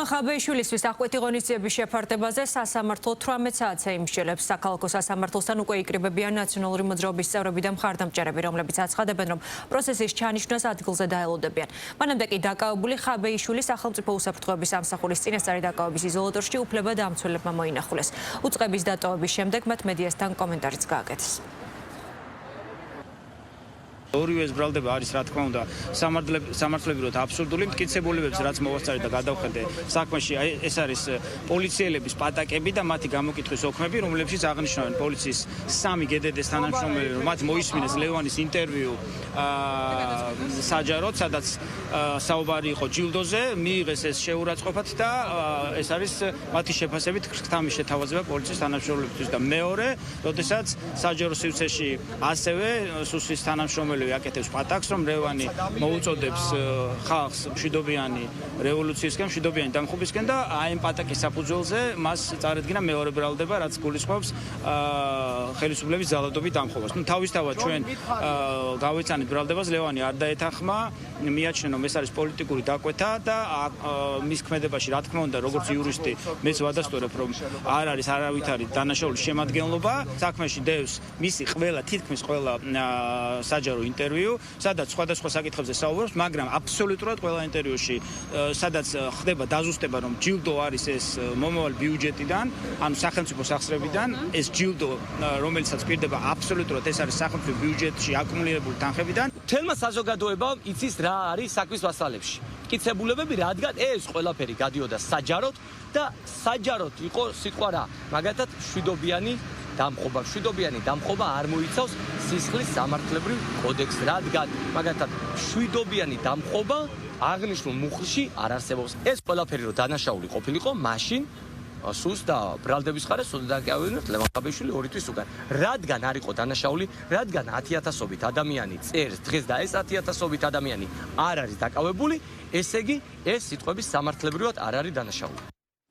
ლევან ხაბეიშვილისთვის აღკვეთი ღონისძიების შეფარდებაზე სასამართლო 18 საათზე იმსჯელებს. Საქალაქო სასამართლოსთან უკვე იკრიბებიან ნაციონალური მოძრაობის წევრები და მხარდამჭერები, რომლებიც აცხადებენ, რომ პროცესის ჩანიშვნას ადგილზე დაელოდებიან. მანამდე კი დაკავებული ხაბეიშვილი სახელმწიფო უსაფრთხოების სამსახურის წინასწარი დაკავების იზოლატორში უფლება-დამცველებმა მოინახულეს. უწყების დატოვების შემდეგ მათ მედიასთან კომენტარიც გააკეთეს. ორივე ეს ბრალდება არის რა თქმა უნდა სამართლებრივად აბსურდული მტკიცებულებებს რაც მოვასწარეთ და გადავხედე საქმეში ეს არის პოლიციელების პატაკები და მათი გამოკითხვის ოქმები რომლებშიც აღნიშნავენ პოლიციის სამი გდდ-ის თანამშრომელი რომ მათ მოისმინეს ლევანის ინტერვიუ საჯაროდ სადაც საუბარი იყო ჯილდოზე მიიღეს ეს შეურაცხყოფად და ეს არის მათი შეფასებით ქრთამის შეთავაზება პოლიციის თანამშრომლებისთვის და მეორე როდესაც საჯარო სივრცეში ასევე სუსის თანამშრომელი აკეთებს პატაკს, რომ რევანი მოუწოდებს ხალხს მშვიდობიანი რევოლუციისკენ, მშვიდობიანი დამხობისკენ და აი ამ პატაკის საფუძველზე მას წარედგინა მეორე ბრალდება, რაც გულისხმობს ხელისუფლების ძალადობის დამხობას. თავისთავად ჩვენ გავეცანით ბრალდებას, ლევანი არ დაეთანხმა, მიაჩნია, რომ ეს არის პოლიტიკური დაკვეთა და მის ქმედებაში, რა თქმა უნდა, როგორც იურისტი, მეც ვადასტურებ, რომ არ არის არავითარი დანაშაულის შემადგენლობა. საქმეში დევს მისი თითქმის ყველა საჯარო ინტერვიუ, სადაც სხვადასხვა საკითხებზე საუბრობს, მაგრამ აბსოლუტურად ყველა ინტერვიუში, სადაც ხდება დაზუსტება, რომ ჯილდო არის ეს მომავალ ბიუჯეტიდან, ანუ სახელმწიფო სახსრებიდან, ეს ჯილდო, რომელიცაც პირდება აბსოლუტურად ეს არის სახელმწიფო ბიუჯეტში აკუმულირებული თანხებიდან. თელმა საზოგადოებამ იცის რა არის საქმის მასალებში. მტკიცებულებები, რადგან ეს ყველაფერი გადიოდა საჯაროდ და საჯაროდ იყო სიტყვა რა, მაგათაც მშვიდობიანი დამხობა. მშვიდობიანი დამხობა არ მოიცავს სისხლის სამართლებრივ კოდექსს, რადგან მაგათაც მშვიდობიანი დამხობა აღნიშნულ მუხლში არ არსებობს. ეს ყველაფერი რო დანაშაული ყოფილიყო, მაშინ სუს და ბრალდების ხარეს დაკავებინათ ლევან ხაბეიშვილი 2 თვის უკან. რადგან არ იყო დანაშაული, რადგან 10,000-ობით ადამიანი წერს დღეს და ეს 10,000-ობით ადამიანი არ არის დაკავებული, ესე იგი ეს სიტყვების სამართლებრივად არ არის დანაშაული.